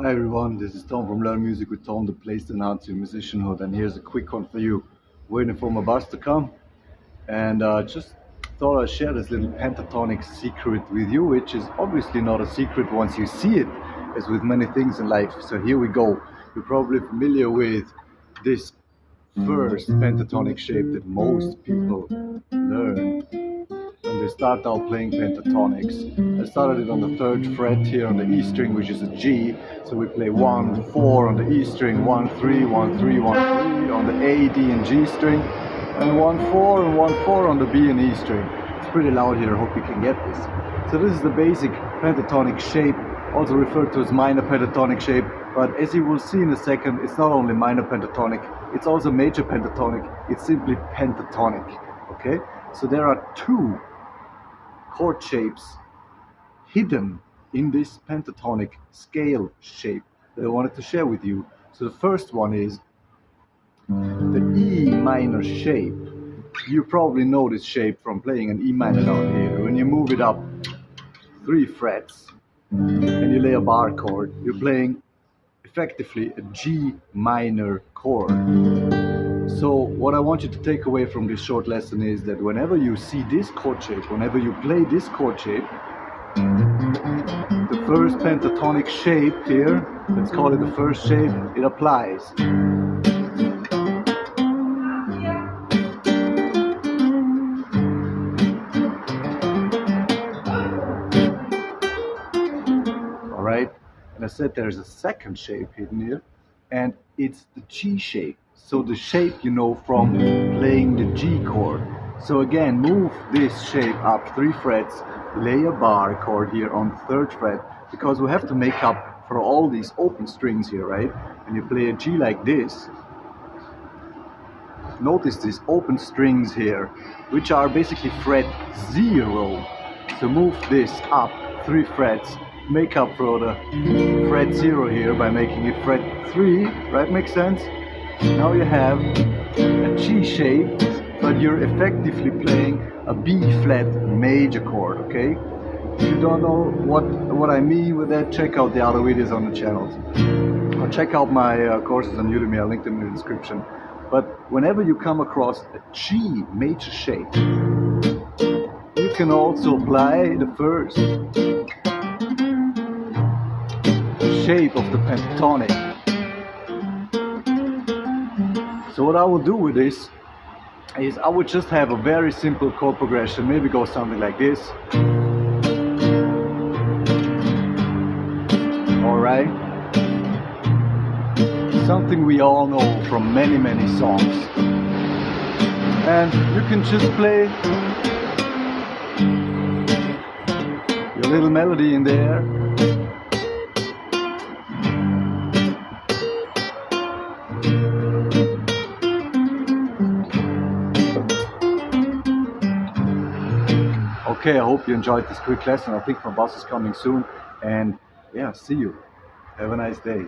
Hi everyone, this is Tom from Learn Music with Tom, the place to announce your musicianhood, and here's a quick one for you. Waiting for my bus to come, and just thought I'd share this little pentatonic secret with you, which is obviously not a secret once you see it, as with many things in life. So here we go. You're probably familiar with this first pentatonic shape that most people learn when they start out playing pentatonics. I started it on the 3rd fret here on the E string, which is a G. So we play 1, 4 on the E string, 1, 3, 1, 3, 1, 3 on the A, D, and G string, and 1, 4 and 1, 4 on the B and E string. It's pretty loud here, I hope you can get this. So this is the basic pentatonic shape, also referred to as minor pentatonic shape, but as you will see in a second, it's not only minor pentatonic, it's also major pentatonic, it's simply pentatonic, okay? So there are two chord shapes hidden in this pentatonic scale shape that I wanted to share with you. So the first one is the E minor shape. You probably know this shape from playing an E minor down here. When you move it up 3 frets and you lay a bar chord, you're playing effectively a G minor chord. So what I want you to take away from this short lesson is that whenever you see this chord shape, whenever you play this chord shape, the first pentatonic shape here, let's call it the first shape, it applies. Alright, and I said there's a second shape hidden here, and it's the G shape. So the shape you know from playing the G chord. So again, move this shape up 3 frets, lay a bar chord here on 3rd fret, because we have to make up for all these open strings here, right? When you play a G like this, notice these open strings here, which are basically fret 0. So move this up 3 frets, make up for the fret 0 here by making it fret 3, right? Makes sense? Now you have a G shape, but you're effectively playing a B flat major chord, okay? If you don't know what I mean with that, check out the other videos on the channels. Or check out my courses on Udemy, I'll link them in the description. But whenever you come across a G major shape, you can also apply the first shape of the pentatonic. So what I will do with this is I would just have a very simple chord progression, maybe go something like this. Alright? Something we all know from many songs. And you can just play your little melody in there. Okay, I hope you enjoyed this quick lesson. I think my bus is coming soon, and yeah, see you. Have a nice day.